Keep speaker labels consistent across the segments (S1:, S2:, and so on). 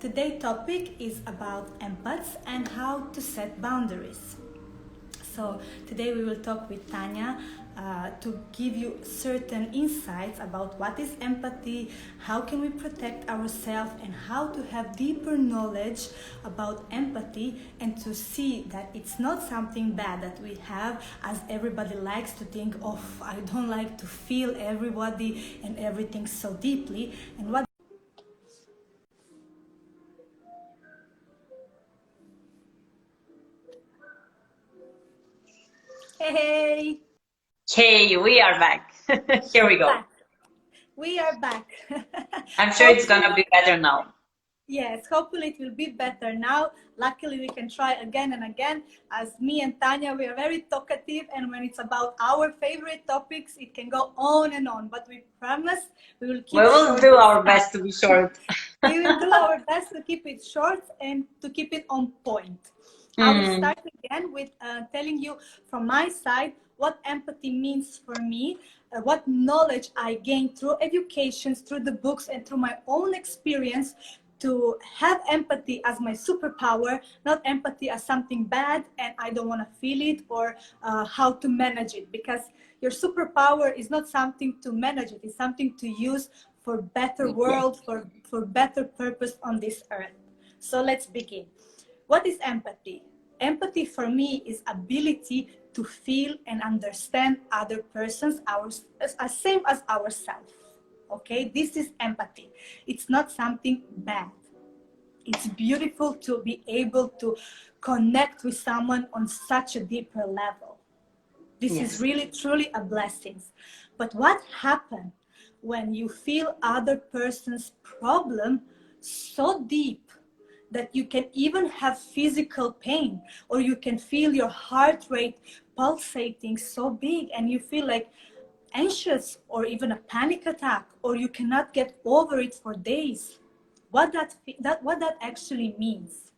S1: Today's topic is about emphats and how to set boundaries. So today we will talk with Tanya to give you certain insights about what is empathy, how can we protect ourselves, and how to have deeper knowledge about empathy and to see that it's not something bad that we have, as everybody likes to think, oh, I don't like to feel everybody and everything so deeply. And what Hey,
S2: Hey, we are back. Here we go.
S1: back. We are back.
S2: I'm sure it's gonna
S1: Hopefully,
S2: be better now.
S1: yes, hopefully it will be better now. Luckily, we can try again and again. As me and Tanya, we are very talkative, and when it's about our favorite topics, it can go on and on. But we promise we will
S2: We
S1: keep
S2: will
S1: short
S2: do
S1: this
S2: our
S1: time.
S2: best to be short.
S1: We will do our best to keep it short and to keep it on point. I will start again with telling you from my side what empathy means for me, what knowledge I gained through educations, through the books, and through my own experience to have empathy as my superpower, not empathy as something bad and I don't want to feel it, or how to manage it, because your superpower is not something to manage, it is something to use for better
S2: Yes.
S1: world, for better purpose on this earth. So let's begin. What is empathy? Empathy for me is ability to feel and understand other persons as same as ourselves. Okay, this is empathy. It's not something bad. It's beautiful to be able to connect with someone on such a deeper level. This is
S2: Yes.
S1: really truly a blessing. But what happens when you feel other person's problem so deep that you can even have physical pain, or you can feel your heart rate pulsating so big and you feel like anxious or even a panic attack, or you cannot get over it for days? What that actually means?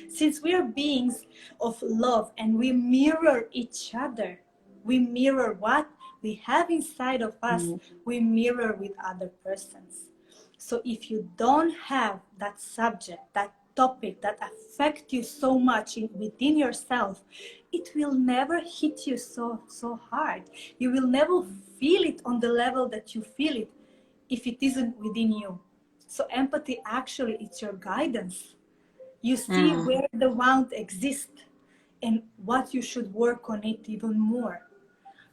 S1: Since we are beings of love and we mirror each other, we mirror what we have inside of us, we mirror with other persons. So if you don't have that subject, that topic that affect you so much within yourself, it will never hit you so hard. You will never feel it on the level that you feel it if it isn't within you. So empathy actually, it's your guidance. You see where the wound exists and what you should work on it even more.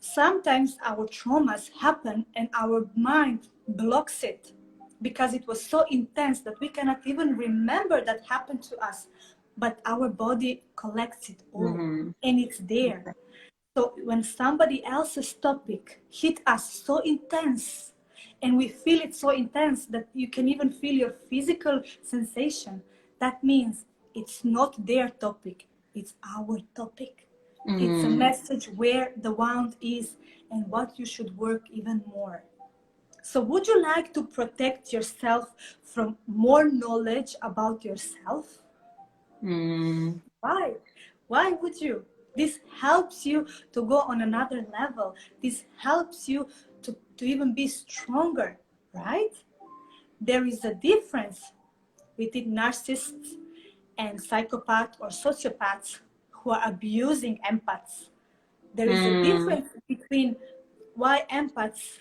S1: Sometimes our traumas happen and our mind blocks it because it was so intense that we cannot even remember that happened to us. But our body collects it all and it's there. So when somebody else's topic hit us so intense and we feel it so intense that you can even feel your physical sensation, that means it's not their topic, it's our topic. It's a message where the wound is and what you should work even more. So would you like to protect yourself from more knowledge about yourself? Why? Why would you? This helps you to go on another level. This helps you to even be stronger, right? There is a difference between narcissists and psychopaths or sociopaths who are abusing empaths. There is a difference between why empaths,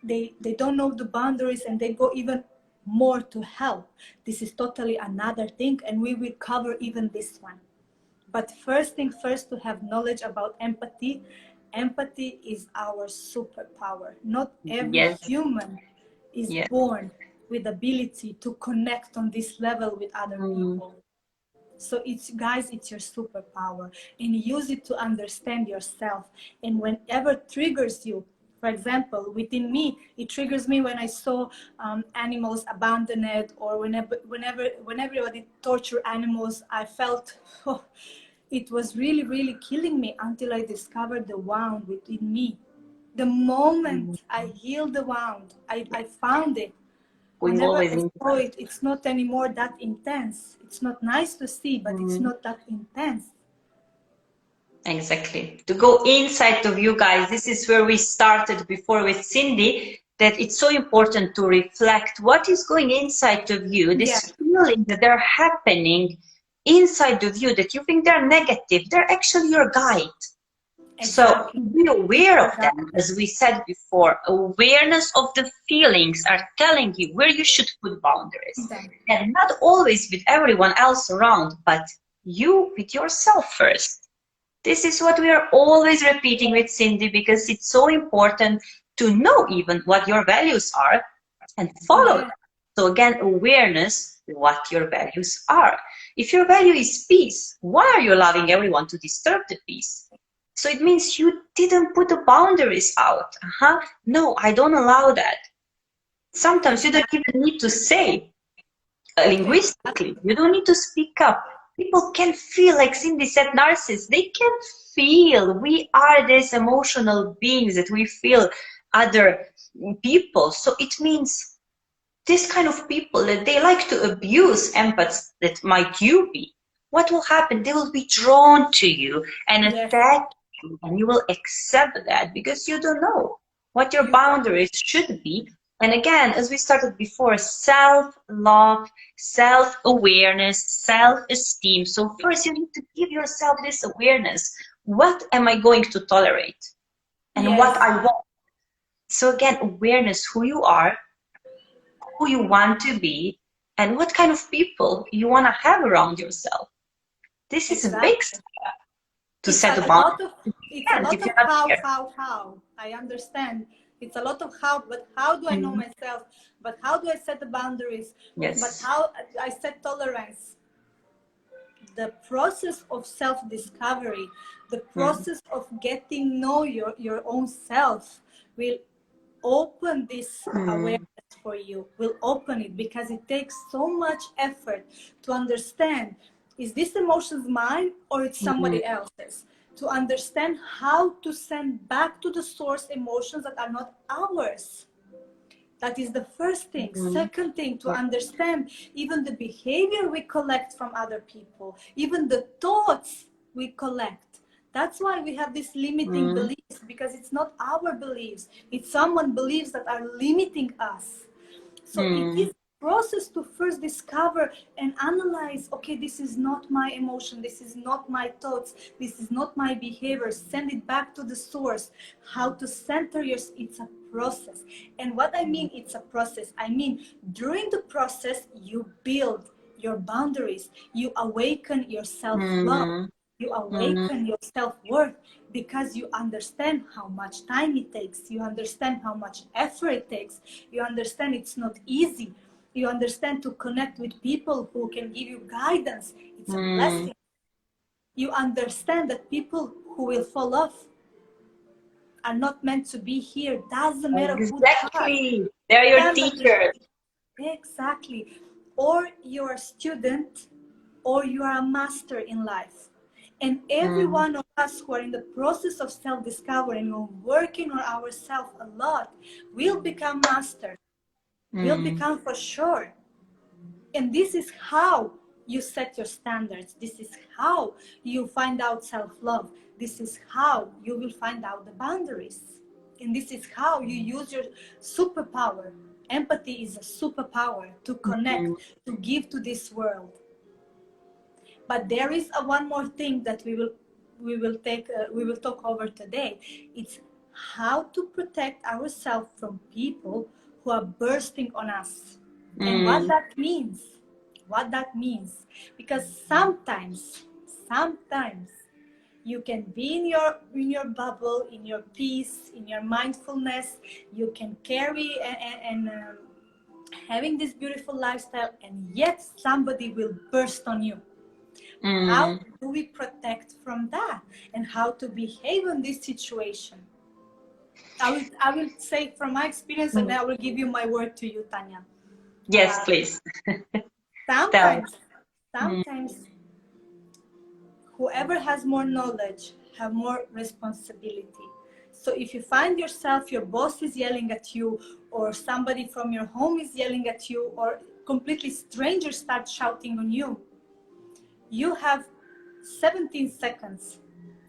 S1: they don't know the boundaries and they go even more to help. This is totally another thing, and we will cover even this one. But first thing first, to have knowledge about empathy. Empathy is our superpower. Not every
S2: Yes.
S1: human is
S2: Yes.
S1: born with ability to connect on this level with other people. So it's, guys, it's your superpower, and use it to understand yourself. And whenever triggers you, for example, within me, it triggers me when I saw animals abandoned, or whenever they torture animals, I felt, oh, it was really killing me, until I discovered the wound within me. The moment I healed the wound, I found it.
S2: We
S1: Whenever
S2: always
S1: I
S2: need.
S1: saw it, it's not anymore that intense. It's not nice to see, but it's not that intense.
S2: Exactly. To go inside of you guys, this is where we started before with Cindy. that it's so important to reflect what is going inside of you,
S1: Yeah,
S2: this feeling that they're happening inside of you, that you think they're negative, they're actually your guide. So
S1: exactly.
S2: be
S1: It's
S2: aware
S1: your
S2: of them, as we said before. Awareness of the feelings are telling you where you should put boundaries.
S1: guide.
S2: And not always with everyone else around, but you with yourself first. This is what we are always repeating with Cindy, because it's so important to know even what your values are and follow them.
S1: Yeah,
S2: So again, awareness what your values are. If your value is peace, why are you allowing everyone to disturb the peace? So it means you didn't put the boundaries out. No, I don't allow that. Sometimes you don't
S1: exactly.
S2: even need to say linguistically.
S1: Exactly.
S2: You don't need to speak up. People can feel, like Cindy said, narcissists. They can feel. We are these emotional beings that we feel other people. So it means this kind of people that they like to abuse empaths that might you be. What will happen? They will be drawn to you and
S1: Yes,
S2: attack you, and you will accept that because you don't know what your
S1: you can.
S2: boundaries should be. And again, as we started before, self-love, self-awareness, self-esteem. So first you need to give yourself this awareness. What am I going to tolerate? And what
S1: Yes,
S2: I want. So again, awareness, who you are, who you want to be, and what kind of people you want to have around yourself. This is a big
S1: exactly.
S2: step to set a
S1: A
S2: boundary.
S1: lot of
S2: You
S1: it's a
S2: can't
S1: lot
S2: if
S1: of
S2: you're not here.
S1: how. I understand. It's a lot of how, but how do I know
S2: Mhm.
S1: myself? But how do I set the boundaries? But
S2: Yes.
S1: how I set tolerance? The process of self-discovery, the
S2: Mm.
S1: process of getting know your own self will open this
S2: Mm.
S1: awareness for you, will open it, because it takes so much effort to understand, is this emotions mine or it's
S2: Mm.
S1: somebody else's, to understand how to send back to the source emotions that are not ours. That is the first thing.
S2: Mm.
S1: Second thing, to understand even the behavior we collect from other people, even the thoughts we collect. That's why we have these limiting
S2: Mm.
S1: beliefs, because it's not our beliefs. It's someone beliefs that are limiting us. So it is
S2: Mm.
S1: a process to first discover and analyze, okay, this is not my emotion, this is not my thoughts, this is not my behavior. Send it back to the source. How to center your, it's a process. And what I mean, it's a process, I mean, during the process, you build your boundaries, you awaken your self-love,
S2: Mm.
S1: you
S2: Mm.
S1: awaken your self-worth, because you understand how much time it takes, you understand how much effort it takes, you understand it's not easy, you understand to connect with people who can give you guidance, it's a
S2: Mm.
S1: blessing. You understand that people who will fall off are not meant to be here, doesn't matter who they are.
S2: Exactly. They're your
S1: Doesn't matter.
S2: teachers.
S1: Exactly. Or you're a student or you are a master in life. And every
S2: Mm.
S1: one of us who are in the process of self-discovery and working on ourselves a lot will become masters, will
S2: Mm.
S1: become for sure. And this is how you set your standards. This is how you find out self-love. This is how you will find out the boundaries. And this is how you use your superpower. Empathy is a superpower to connect,
S2: Mm.
S1: to give to this world. But there is a one more thing that we will talk over today. It's how to protect ourselves from people who are bursting on us, and what
S2: Mm.
S1: that means. What that means, because sometimes you can be in your bubble, in your peace, in your mindfulness. You can carry and having this beautiful lifestyle, and yet somebody will burst on you. How
S2: Mm.
S1: do we protect from that, and how to behave in this situation? I will say from my experience, and
S2: Mm.
S1: then I will give you my word to you, Tanya.
S2: Yes,
S1: Uh,
S2: please. Tell
S1: sometimes,
S2: us. Mm.
S1: sometimes, whoever has more knowledge have more responsibility. So if you find yourself, your boss is yelling at you, or somebody from your home is yelling at you, or completely strangers start shouting on you, you have 17 seconds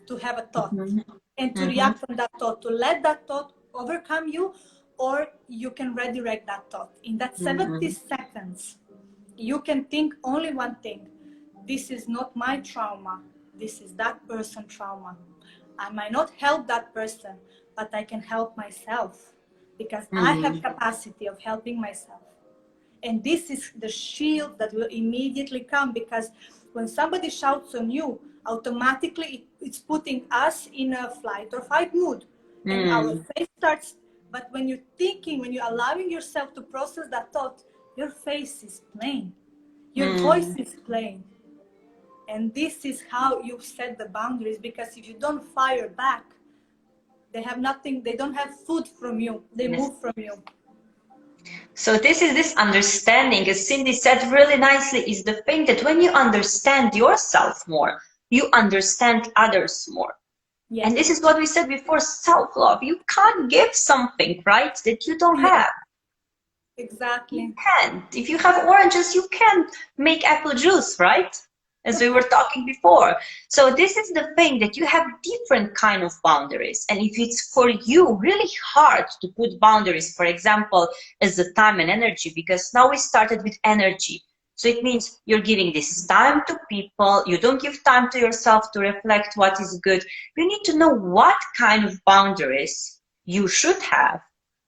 S1: to have a thought
S2: Mhm.
S1: and to
S2: Mhm.
S1: react on that thought, to let that thought overcome you, or you can redirect that thought. In that 70 seconds, you can think only one thing. This is not my trauma. This is that person's trauma. I might not help that person, but I can help myself because I have capacity of helping myself. And this is the shield that will immediately come, because when somebody shouts on you, automatically it's putting us in a flight or fight mood. And our face starts, but when you're thinking, when you're allowing yourself to process that thought, your face is plain, your voice is plain. And this is how you set the boundaries, because if you don't fire back, they have nothing, they don't have food from you, they move from you.
S2: So this is this understanding, as Cindy said really nicely, is the thing that when you understand yourself more, you understand others more.
S1: Yes.
S2: And this is what we said before, self-love. You can't give something, right, that you don't have.
S1: Exactly.
S2: You can't. If you have oranges, you can't make apple juice, right? As we were talking before. So this is the thing, that you have different kind of boundaries. And if it's for you really hard to put boundaries, for example, as the time and energy, because now we started with energy. So it means you're giving this time to people. You don't give time to yourself to reflect what is good. You need to know what kind of boundaries you should have,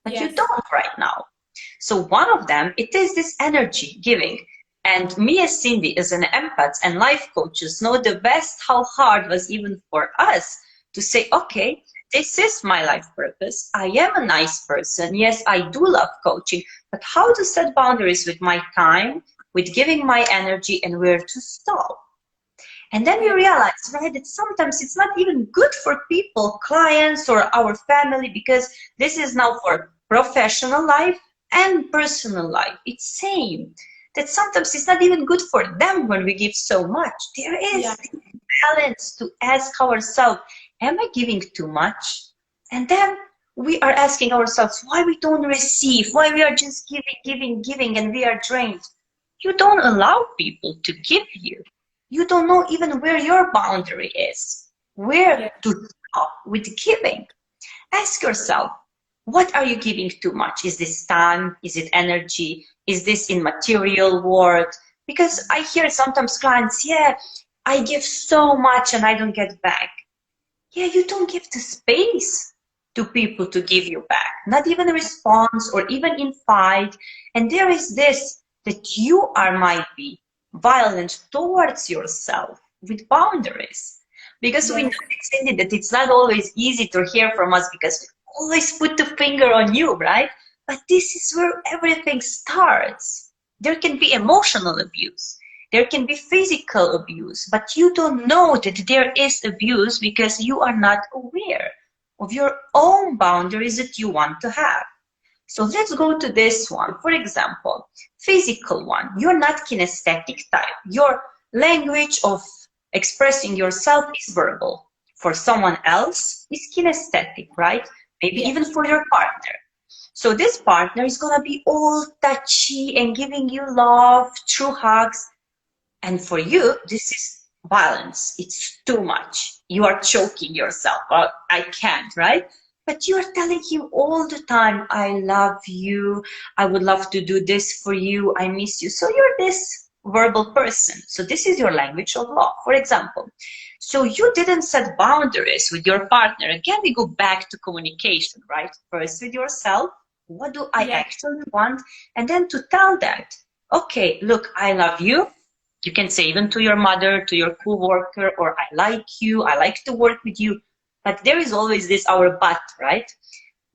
S2: but you don't right now. So one of them, it is this energy giving. And me as Cindy, as an empath and life coaches, know the best how hard was even for us to say, okay, this is my life purpose. I am a nice person. Yes, I do love coaching, but how to set boundaries with my time, with giving my energy, and where to stop. And then we realize, right, that sometimes it's not even good for people, clients or our family, because this is now for professional life and personal life. It's same. That sometimes it's not even good for them when we give so much. There is balance to ask ourselves, am I giving too much? And then we are asking ourselves why we don't receive, why we are just giving, and we are drained. You don't allow people to give you. You don't know even where your boundary is, where to stop with giving. Ask yourself, what are you giving too much? Is this time? Is it energy? Is this in material world? Because I hear sometimes clients, yeah, I give so much and I don't get back. Yeah, you don't give the space to people to give you back, not even a response or even in fight. And there is this, that you might be violent towards yourself with boundaries. Because we know, Cindy, that it's not always easy to hear from us, because we always put the finger on you, right? But this is where everything starts. There can be emotional abuse. There can be physical abuse, but you don't know that there is abuse because you are not aware of your own boundaries that you want to have. So let's go to this one. For example, physical one. You're not kinesthetic type. Your language of expressing yourself is verbal. For someone else, is kinesthetic, right? Maybe even for your partner. So this partner is going to be all touchy and giving you love through hugs. And for you, this is violence. It's too much. You are choking yourself. Well, I can't, right? But you are telling him all the time, I love you. I would love to do this for you. I miss you. So you're this verbal person. So this is your language of love, for example. So you didn't set boundaries with your partner. Again, we go back to communication, right? First with yourself. What do I actually want? And then to tell that, okay, look, I love you. You can say even to your mother, to your co-worker, or I like you, I like to work with you. But there is always this our but, right?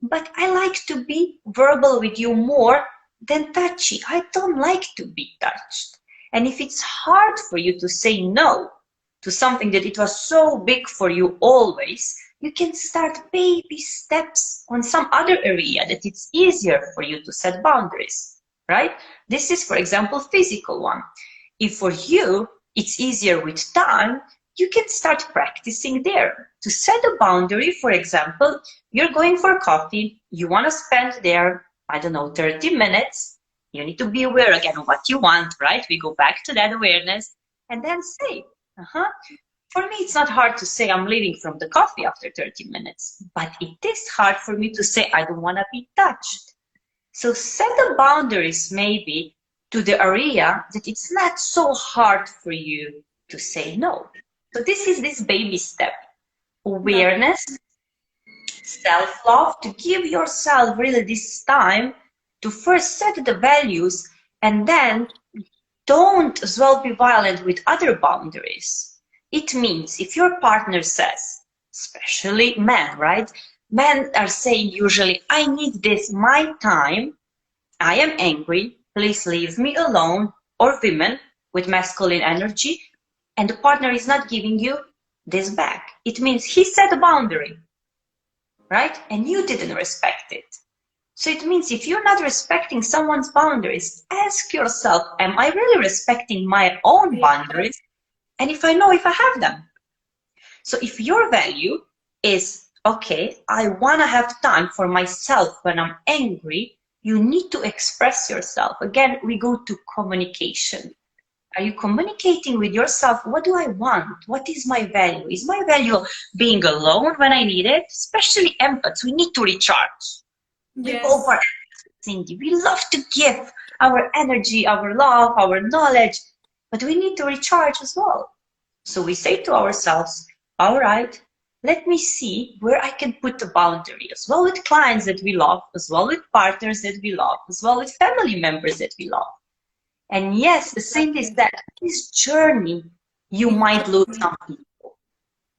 S2: But I like to be verbal with you more than touchy. I don't like to be touched. And if it's hard for you to say no to something that it was so big for you always, you can start baby steps on some other area that it's easier for you to set boundaries, right? This is, for example, physical one. If for you, it's easier with time, you can start practicing there. To set a boundary, for example, you're going for coffee, you want to spend there, I don't know, 30 minutes. You need to be aware again of what you want, right? We go back to that awareness and then say, For me, it's not hard to say I'm leaving from the coffee after 30 minutes, but it is hard for me to say I don't want to be touched. So set the boundaries maybe to the area that it's not so hard for you to say no. So this is this baby step.
S1: That
S2: Awareness, self-love, to give yourself really this time to first set the values, and then don't as well be violent with other boundaries. It means if your partner says, especially men, right? Men are saying usually, I need this, my time, I am angry, please leave me alone, or women with masculine energy, and the partner is not giving you this back. It means he set a boundary, right? And you didn't respect it. So it means if you're not respecting someone's boundaries, ask yourself, am I really respecting my own boundaries? And if I know if I have them. So if your value is, okay, I want to have time for myself when I'm angry, you need to express yourself. Again, we go to communication. Are you communicating with yourself? What do I want? What is my value? Is my value being alone when I need it? Especially empaths, we need to recharge. We go
S1: yes,
S2: for Cindy. We love to give our energy, our love, our knowledge, but we need to recharge as well. So we say to ourselves, all right, let me see where I can put the boundary as well with clients that we love, as well with partners that we love, as well with family members that we love. And yes, the thing is
S1: exactly.
S2: that this journey, you
S1: It's
S2: might lose
S1: journey.
S2: some people.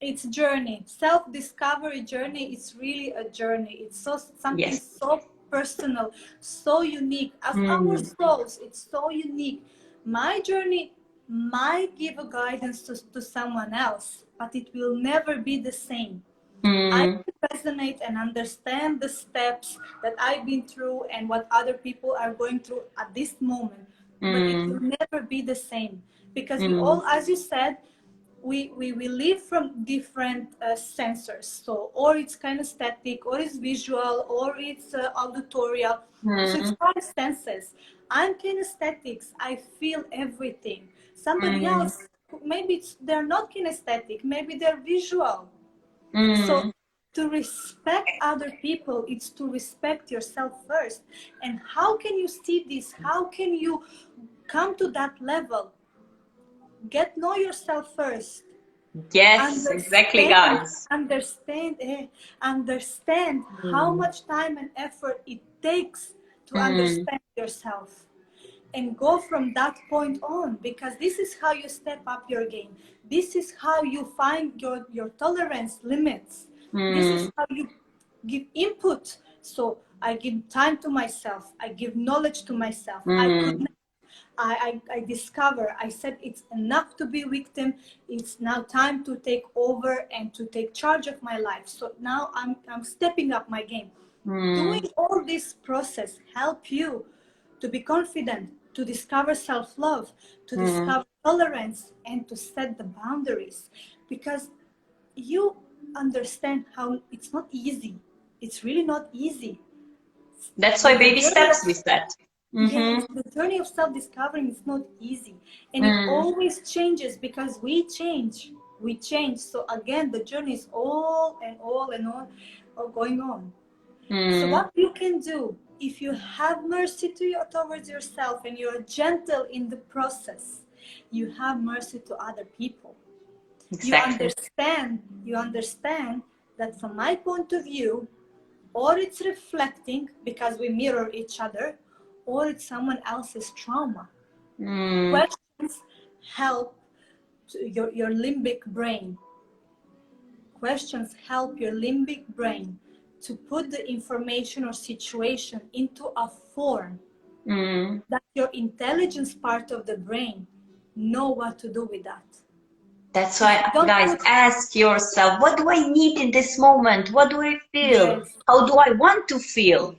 S1: It's journey. Self-discovery journey is really a journey. It's so something
S2: Yes.
S1: so personal, so unique. As our
S2: Mm,
S1: souls, it's so unique. My journey might give a guidance to someone else, but it will never be the same. I
S2: mm,
S1: can resonate and understand the steps that I've been through and what other people are going through at this moment, but it will
S2: mm,
S1: never be the same because we
S2: mm,
S1: all, as you said, we live from different sensors. So, or it's kinesthetic, or it's visual, or it's auditorial. So it's
S2: mm,
S1: five senses. I'm kinesthetics. I feel everything. Somebody
S2: mm,
S1: else, maybe they're not kinesthetic. Maybe they're visual. So
S2: mm.
S1: to respect other people, it's to respect yourself first. And how can you see this? How can you come to that level? Get know yourself first.
S2: Yes, exactly,
S1: Understand,
S2: guys.
S1: understand how
S2: Mm,
S1: much time and effort it takes to
S2: mm,
S1: understand yourself, and go from that point on, because this is how you step up your game. This is how you find your tolerance limits. This is
S2: mm,
S1: how you give input. So I give time to myself, I give knowledge to myself, I
S2: mm,
S1: connect, I discover, I said it's enough to be victim. It's now time to take over and to take charge of my life. So now I'm stepping up my game. Doing
S2: mm,
S1: all this process help you to be confident, to discover self-love, to
S2: mm.
S1: discover tolerance, and to set the boundaries, because you understand how it's not easy. It's really not easy.
S2: That's
S1: The,
S2: why
S1: the
S2: baby
S1: journey of
S2: steps we said.
S1: Yes,
S2: Mm-hmm.
S1: the journey of self-discovering is not easy, and it
S2: Mm,
S1: always changes because we change. We change. So again, the journey is all and all and all going on. So
S2: mm.
S1: what you can do, if you have mercy towards yourself and you're gentle in the process, you have mercy to other people.
S2: Exactly.
S1: You understand that from my point of view, or it's reflecting because we mirror each other, or it's someone else's trauma.
S2: Mm,
S1: Questions help your limbic brain. Questions help your limbic brain to put the information or situation into a form
S2: mm.
S1: that your intelligence part of the brain know what to do with that.
S2: That's
S1: If you
S2: why,
S1: don't
S2: guys,
S1: put,
S2: ask yourself, what do I need in this moment? What do I feel?
S1: yes,
S2: How do I want to feel?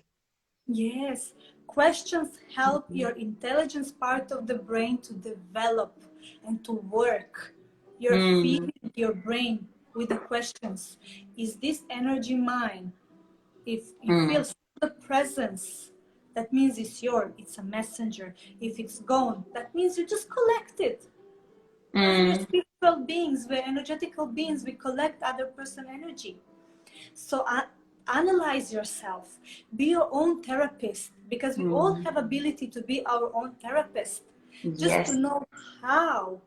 S1: yes, questions help
S2: Mm,
S1: your intelligence part of the brain to develop and to work. You're
S2: mm,
S1: feeding your brain with the questions. Is this energy mine? If you feel
S2: mm,
S1: the presence, that means it's yours. It's a messenger. If it's gone, that means you just collect it. As your
S2: mm,
S1: spiritual astral beings, we're energetical beings, we collect other person's energy. So analyze yourself, be your own therapist, because we all have ability to be our own therapist. Just to
S2: Yes.
S1: know how,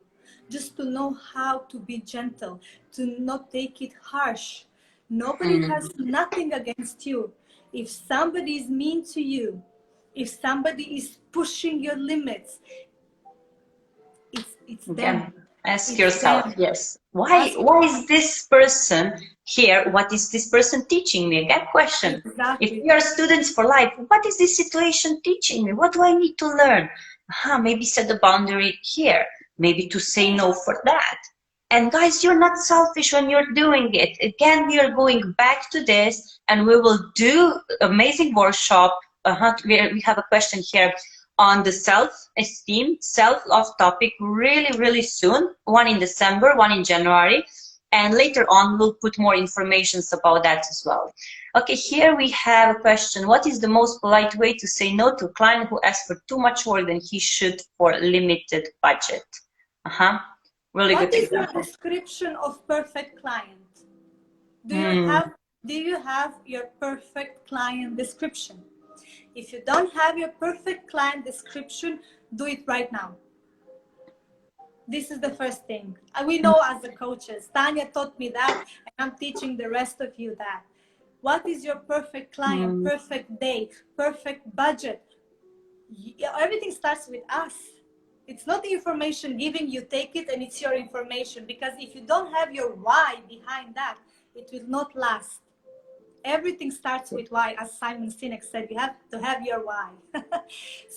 S1: just to know how to be gentle, to not take it harsh. Nobody has nothing against you. If somebody is mean to you, if somebody is pushing your limits, it's them.
S2: Again, ask
S1: It's
S2: yourself,
S1: them.
S2: yes, why
S1: Ask
S2: why is this person here? What is this person teaching me? Again, question. If
S1: exactly.
S2: we are students for life, what is this situation teaching me? What do I need to learn? Maybe set a boundary here, maybe to say no for that. And guys, you're not selfish when you're doing it. Again, we are going back to this, and we will do amazing workshop. We have a question here on the self-esteem, self-love topic really, really soon. One in December, one in January. And later on, we'll put more information about that as well. Okay, here we have a question. What is the most polite way to say no to a client who asks for too much work than he should for a limited budget? Really
S1: What
S2: good
S1: is your
S2: example.
S1: description of perfect client? Do
S2: Hmm.
S1: you have your perfect client description? If you don't have your perfect client description, do it right now. This is the first thing. And we know as the coaches, Tanya taught me that, and I'm teaching the rest of you that. What is your perfect client, perfect day, perfect budget? Everything starts with us. It's not the information giving, you take it and it's your information. Because if you don't have your why behind that, it will not last. Everything starts with why, as Simon Sinek said, you have to have your why.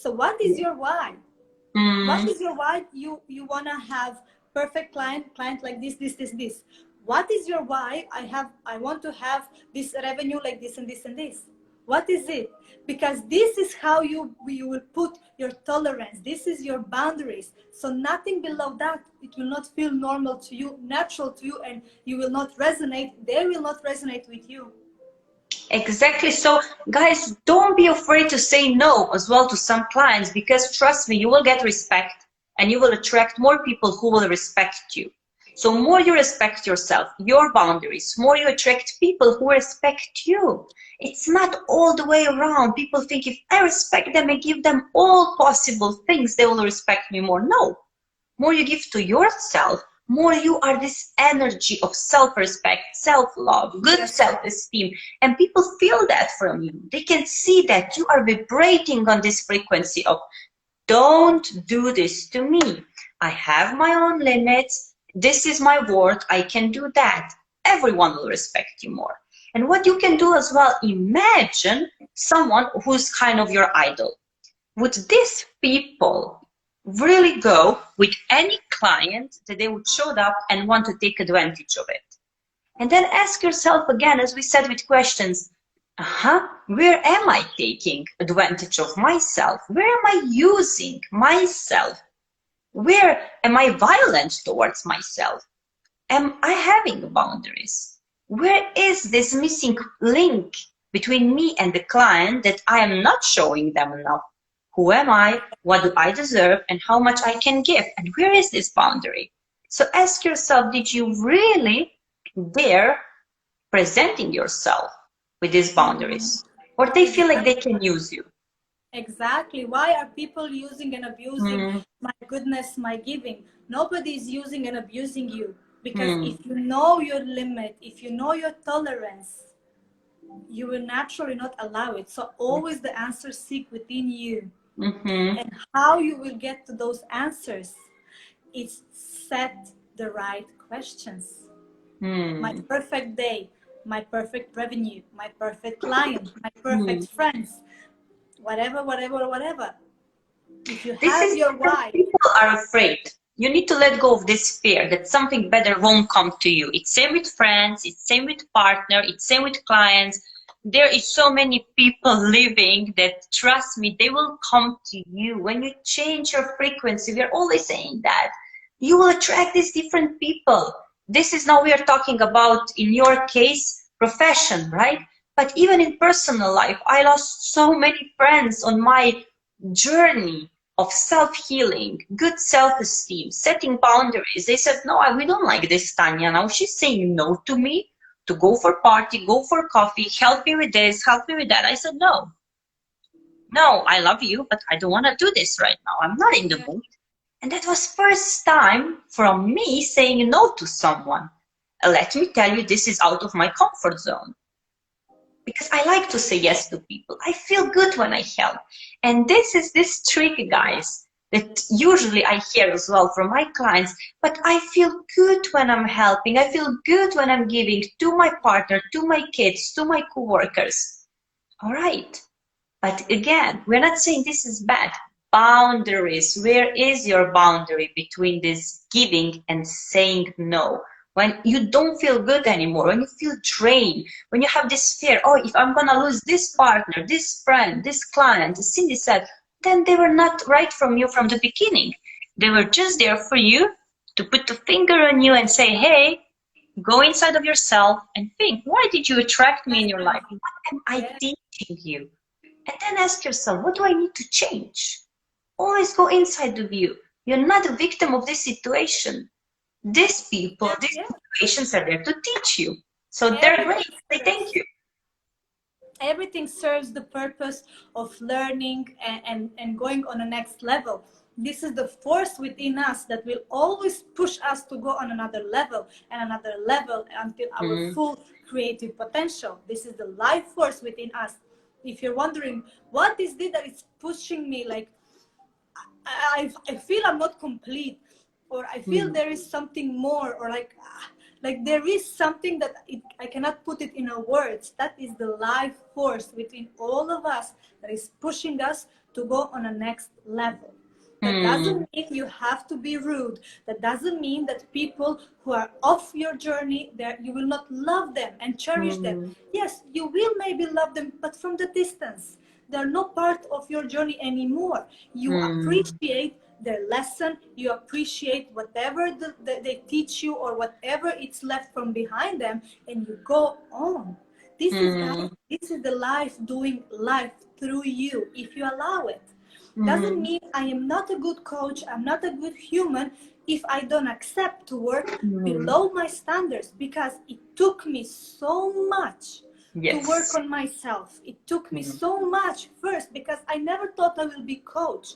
S1: So what is your why? What is your why? You want to have perfect client like this. What is your why? I want to have this revenue like this and this and this. What is it? Because this is how you will put your tolerance. This is your boundaries. So nothing below that, it will not feel normal to you, natural to you, and you will not resonate. They will not resonate with you.
S2: Exactly. So, guys, don't be afraid to say no as well to some clients, because trust me, you will get respect and you will attract more people who will respect you. So, more you respect yourself, your boundaries, more you attract people who respect you. It's not all the way around. People think if I respect them and give them all possible things, they will respect me more. No. More you give to yourself, more you are this energy of self-respect, self-love, good
S1: Yes.
S2: self-esteem, and people feel that from you. They can see that you are vibrating on this frequency of don't do this to me. I have my own limits. This is my word. I can do that. Everyone will respect you more. And what you can do as well, imagine someone who's kind of your idol. Would these people really go with any client that they would show up and want to take advantage of it? And then ask yourself again, as we said with questions, where am I taking advantage of myself? Where am I using myself? Where am I violent towards myself? Am I having boundaries? Where is this missing link between me and the client that I am not showing them enough? Who am I? What do I deserve? And how much I can give? And where is this boundary? So ask yourself, did you really dare presenting yourself with these boundaries? Or they feel like they can use you?
S1: Exactly. Why are people using and abusing my goodness, my giving? Nobody is using and abusing you. Because if you know your limit, if you know your tolerance, you will naturally not allow it. So always the answers seek within you. And how you will get to those answers is set the right questions. My perfect day, my perfect revenue, my perfect client, my perfect friends, whatever. If you
S2: This
S1: have
S2: is
S1: your
S2: because
S1: why,
S2: people are afraid. You need to let go of this fear that something better won't come to you. It's same with friends, it's same with partner, it's same with clients. There is so many people living that, trust me, they will come to you. When you change your frequency, we are always saying that, you will attract these different people. This is now we are talking about, in your case, profession, right? But even in personal life, I lost so many friends on my journey of self-healing, good self-esteem, setting boundaries. They said, no, we don't like this Tanya. Now she's saying no to me to go for party, go for coffee, help me with this, help me with that. I said, no, I love you, but I don't want to do this right now. I'm not in the
S1: Yeah.
S2: mood. And that was first time from me saying no to someone. Let me tell you, this is out of my comfort zone. Because I like to say yes to people. I feel good when I help. And this is this trick, guys, that usually I hear as well from my clients. But I feel good when I'm helping. I feel good when I'm giving to my partner, to my kids, to my coworkers. All right. But again, we're not saying this is bad. Boundaries. Where is your boundary between this giving and saying no? When you don't feel good anymore, when you feel drained, when you have this fear, oh, if I'm going to lose this partner, this friend, this client, as Cindy said, then they were not right from you from the beginning. They were just there for you to put the finger on you and say, hey, go inside of yourself and think, why did you attract me in your life? What am I
S1: Yeah.
S2: teaching you? And then ask yourself, what do I need to change? Always go inside of you. You're not a victim of this situation. These people, these
S1: Yeah.
S2: situations are there to teach you. So they're great.
S1: Everything
S2: Say thank
S1: serves.
S2: you.
S1: Everything serves the purpose of learning and going on the next level. This is the force within us that will always push us to go on another level and another level until our full creative potential. This is the life force within us. If you're wondering what is it that is pushing me, like I feel I'm not complete, or I feel there is something more, or like there is something that I cannot put it in a words. That is the life force within all of us that is pushing us to go on a next level. That doesn't mean you have to be rude. That doesn't mean that people who are off your journey, that you will not love them and cherish them. Yes, you will maybe love them, but from the distance. They're not part of your journey anymore. You appreciate their lesson. You appreciate whatever they teach you or whatever it's left from behind them, and you go on. This is, guys, this is the life doing life through you if you allow it. Doesn't mean I am not a good coach, I'm not a good human if I don't accept to work below my standards, because it took me so much to work
S2: Yes.
S1: on myself. It took me so much first because I never thought I will be coach.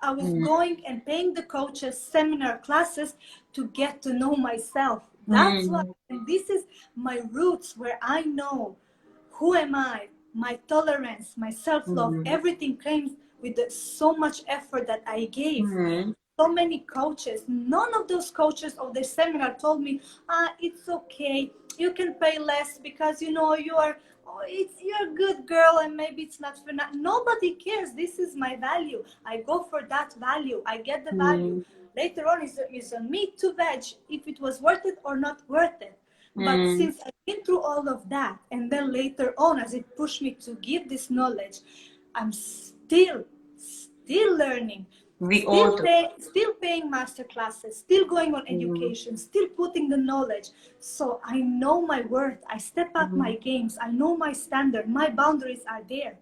S1: I was going and paying the coaches seminar classes to get to know myself. That's why, and this is my roots where I know who am I, my tolerance, my self-love, everything came with so much effort that I gave. So many coaches, none of those coaches of the seminar told me, it's okay, you can pay less because you know you are, you're a good girl and maybe it's not for not. Nobody cares. This is my value. I go for that value. I get the value. Later on is a meat to veg if it was worth it or not worth it. But since I've been through all of that, and then later on, as it pushed me to give this knowledge, I'm still learning,
S2: We all do.
S1: still paying master classes, still going on education, still putting the knowledge. So I know my worth. I step up my games. I know my standard. My boundaries are there.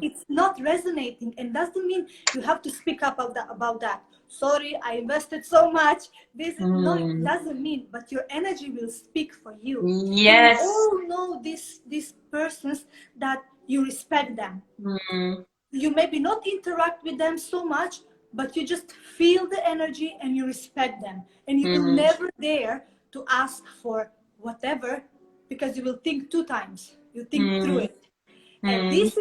S1: It's not resonating, and doesn't mean you have to speak up about that. Sorry, I invested so much. This is no, it doesn't mean, but your energy will speak for you. And we
S2: Yes.
S1: all know these persons that you respect them. You maybe not interact with them so much, but you just feel the energy and you respect them, and you will never dare to ask for whatever, because you will think two times. You think through it. And this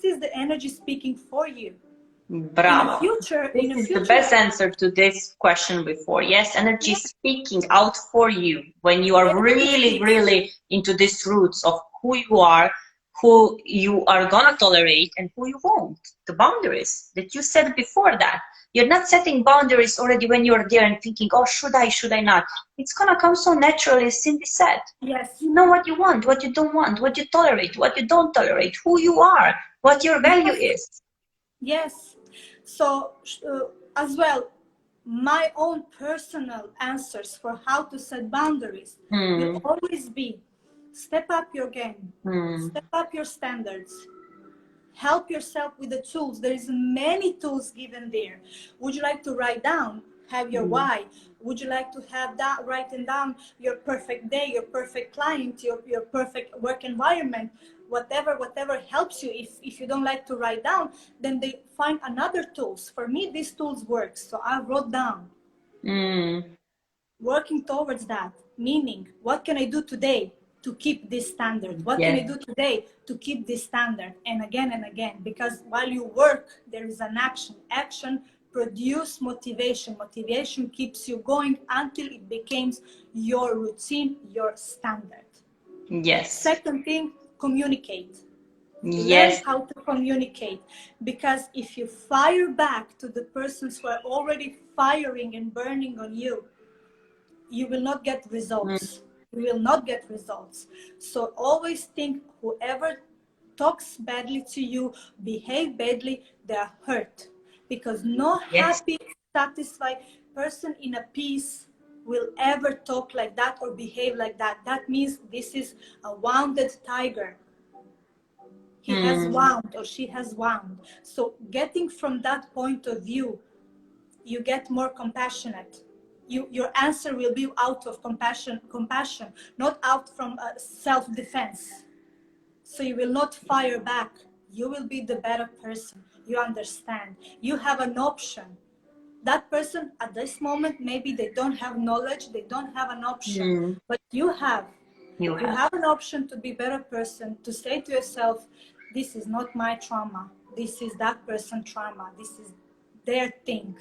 S1: is the energy speaking for you.
S2: Bravo.
S1: In
S2: This
S1: the
S2: is the
S1: future,
S2: best answer to this question before. Yes, energy
S1: yeah,
S2: speaking out for you when you are
S1: energy
S2: really,
S1: speaks.
S2: really into these roots of who you are gonna tolerate and who you won't. The boundaries that you said before that. You're not setting boundaries already when you're there and thinking, oh, should I not? It's gonna come so naturally, as Cindy said.
S1: Yes,
S2: You know what you want, what you don't want, what you tolerate, what you don't tolerate, who you are, what your value
S1: yes,
S2: is.
S1: yes. So as well, my own personal answers for how to set boundaries will always be: step up your game, step up your standards, Help yourself with the tools. There is many tools given there. Would you like to write down? Have your why. Would you like to have that written down your perfect day, your perfect client, your perfect work environment, whatever helps you. If you don't like to write down, then they find another tools. For me, these tools work. So I wrote down. Working towards that, meaning what can I do today to keep this standard? What can I do today to keep this standard? And again, because while you work, there is an action. Action produce motivation. Motivation keeps you going until it becomes your routine, your standard. Second thing, communicate. Learn how to communicate, because if you fire back to the persons who are already firing and burning on you, you will not get results. You will not get results. So always think, whoever talks badly to you, behave badly, they are hurt. Because no happy, satisfied person in a peace will ever talk like that or behave like that. That means this is a wounded tiger. He has wound or she has wound. So getting from that point of view, you get more compassionate. Your answer will be out of compassion, not out from self-defense. So you will not fire back. You will be the better person. You understand. You have an option. That person at this moment, maybe they don't have knowledge, they don't have an option, but you have. You have an option to be a better person, to say to yourself, this is not my trauma. This is that person's trauma. This is their thing.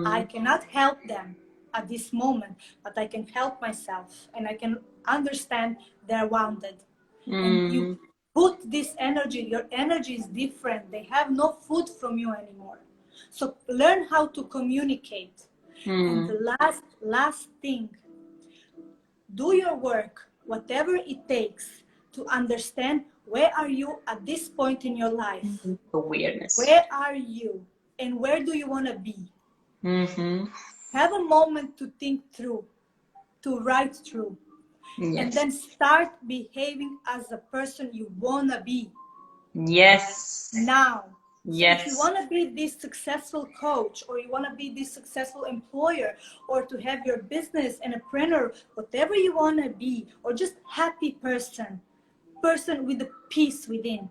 S1: I cannot help them at this moment, but I can help myself, and I can understand they're wounded. And you put this energy, your energy is different. They have no food from you anymore. So learn how to communicate. And the last thing, do your work, whatever it takes, to understand where are you at this point in your life.
S2: Awareness.
S1: Where are you and where do you want to be? Have a moment to think through, to write through, and then start behaving as the person you want to be. Now. So if you want to be this successful coach, or you want to be this successful employer, or to have your business, an entrepreneur, whatever you want to be, or just happy person with the peace within,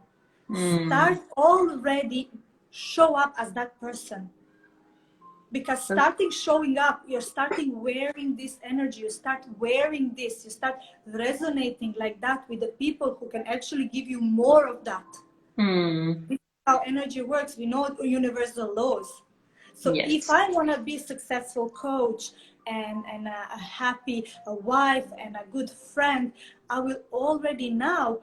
S1: start already show up as that person. Because starting showing up, you're starting wearing this energy, you start wearing this, you start resonating like that with the people who can actually give you more of that. This is how energy works. We know universal laws. So if I want to be a successful coach and a happy wife and a good friend, I will already now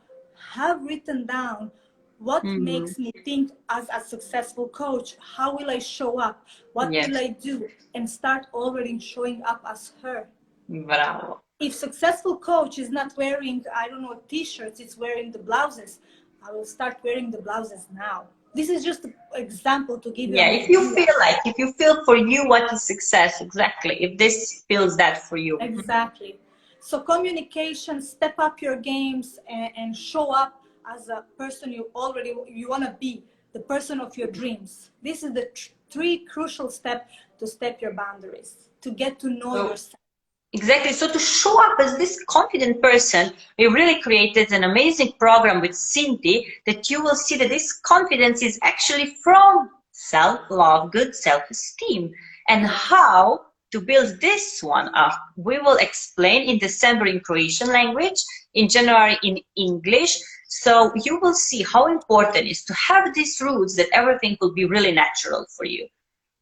S1: have written down what makes me think as a successful coach. How will I show up? What will I do? And start already showing up as her.
S2: Bravo.
S1: If successful coach is not wearing, I don't know, t-shirts, it's wearing the blouses, I will start wearing the blouses now. This is just an example to give you an idea.
S2: If you feel for you what is success, exactly. If this feels that for you.
S1: Exactly. So communication, step up your games and show up as a person you want to be, the person of your dreams. This is the three crucial steps to step your boundaries, to get to know yourself.
S2: Exactly. So to show up as this confident person, we really created an amazing program with Cindy that you will see that this confidence is actually from self-love, good self-esteem, and how to build this one up. We will explain in December in Croatian language, in January in English. So you will see how important it is to have these roots, that everything will be really natural for you.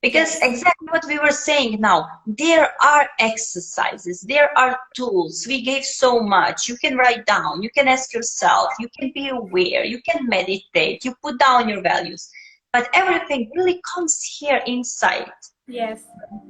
S2: Because exactly what we were saying now, there are exercises, there are tools. We gave so much. You can write down, you can ask yourself, you can be aware, you can meditate, you put down your values. But everything really comes here inside.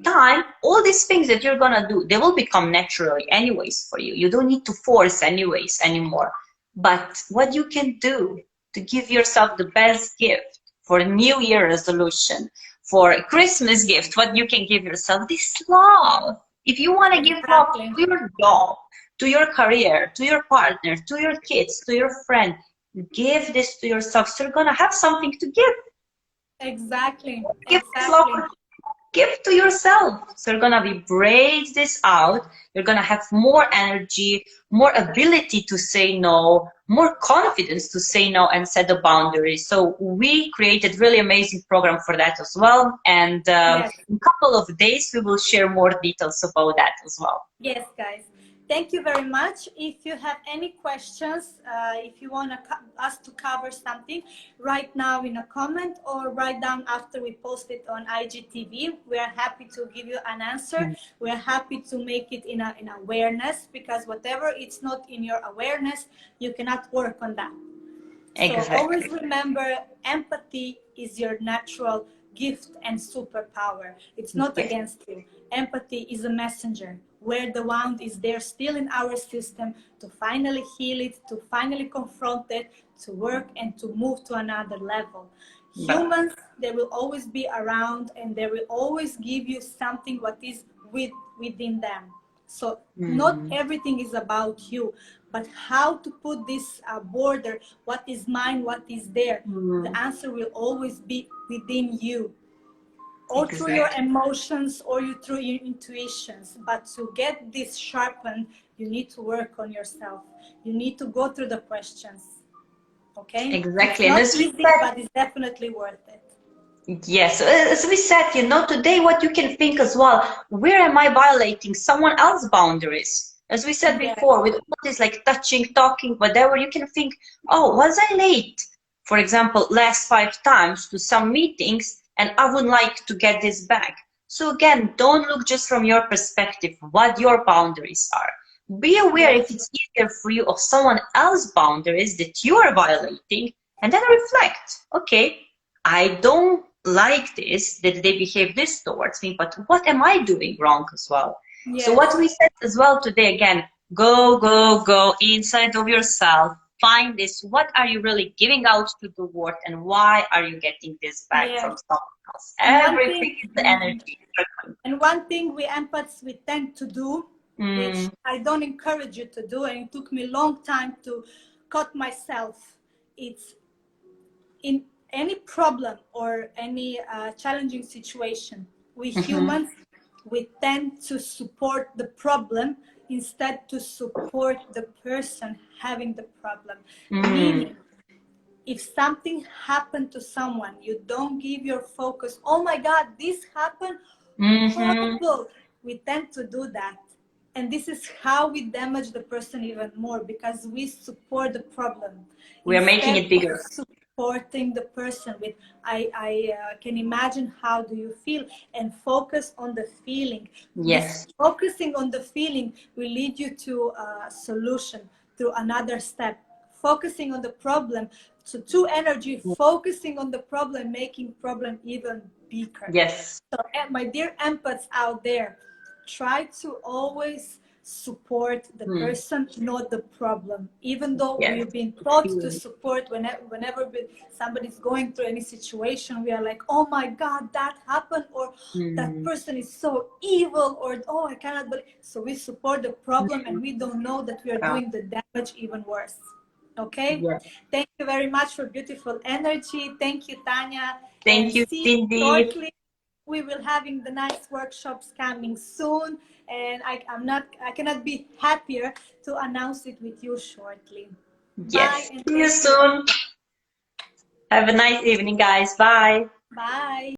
S2: Time, all these things that you're gonna do, they will become naturally anyways for you. You don't need to force anyways anymore. But what you can do to give yourself the best gift for a New Year resolution, for a Christmas gift, what you can give yourself, this love. If you want to give love to your job, to your career, to your partner, to your kids, to your friend, give this to yourself. So you're gonna have something to give.
S1: Exactly,
S2: Give this love,
S1: exactly.
S2: give to yourself. So you're gonna vibrate this out. You're gonna have more energy, more ability to say no, more confidence to say no and set the boundaries. So we created really amazing program for that as well. And
S1: Yes.
S2: in a couple of days, we will share more details about that as well.
S1: Yes, guys. Thank you very much. If you have any questions, if you want us to cover something, write now in a comment or write down after we post it on IGTV. We are happy to give you an answer. We are happy to make it in awareness, because whatever it's not in your awareness, you cannot work on that. So always
S2: Exactly.
S1: remember, empathy is your natural gift and superpower. It's not
S2: Yes.
S1: against you. Empathy is a messenger. Where the wound is there still in our system, to finally heal it, to finally confront it, to work and to move to another level. Humans, they will always be around, and they will always give you something what is within them. So not everything is about you, but how to put this border, what is mine, what is there. The answer will always be within you, or through your
S2: Exactly.
S1: emotions, or through your intuitions. But to get this sharpened, you need to work on yourself. You need to go through the questions. Okay? It's
S2: Exactly. And
S1: not
S2: as we
S1: easy,
S2: said,
S1: but it's definitely worth it.
S2: yes, as we said, today what you can think as well, where am I violating someone else's boundaries? As we said
S1: Yeah.
S2: before, with all this like touching, talking, whatever, you can think, oh, was I late? For example, last 5 times to some meetings, and I would like to get this back. So again, don't look just from your perspective, what your boundaries are. Be aware
S1: Yeah.
S2: if it's easier for you of someone else's boundaries that you are violating, and then reflect, okay, I don't like this, that they behave this towards me, but what am I doing wrong as well? So what
S1: Yes.
S2: we said as well today, again, go inside of yourself, find this, what are you really giving out to the world, and why are you getting this back from
S1: Yeah.
S2: someone else?
S1: And
S2: Everything is the energy.
S1: one thing we empaths we tend to do, which
S2: Mm,
S1: I don't encourage you to do, and it took me a long time to cut myself. It's in any problem or any challenging situation. We
S2: mhm,
S1: humans, we tend to support the problem instead to support the person having the problem.
S2: mm,
S1: Meaning, if something happened to someone, you don't give your focus, oh my God, this happened,
S2: mhm.
S1: horrible. We tend to do that. And this is how we damage the person even more, because we support the problem
S2: We are making
S1: instead
S2: it
S1: of
S2: bigger.
S1: supporting the person with, I can imagine how do you feel, and focus on the feeling. This
S2: Yes,
S1: focusing on the feeling will lead you to a solution, to another step. Focusing on the problem, so to energy, focusing on the problem, making problem even bigger.
S2: yes,
S1: So my dear empaths out there, try to always support the
S2: mm,
S1: person, not the problem. Even though
S2: yes.
S1: we've been taught to support, whenever somebody's going through any situation, we are like, oh my God, that happened, or that
S2: Mm,
S1: person is so evil, or oh, I cannot believe. So we support the problem, and we don't know that we are
S2: yeah,
S1: doing the damage even worse. Okay?
S2: yeah.
S1: Thank you very much for beautiful energy. Thank you, Tanya, and
S2: Thank you,
S1: see you
S2: Cindy.
S1: shortly. We will having the nice workshops coming soon, and I cannot be happier to announce it with you shortly. Bye,
S2: Yes.
S1: and
S2: See you
S1: thank you.
S2: soon. Have a nice evening, guys. Bye.
S1: Bye.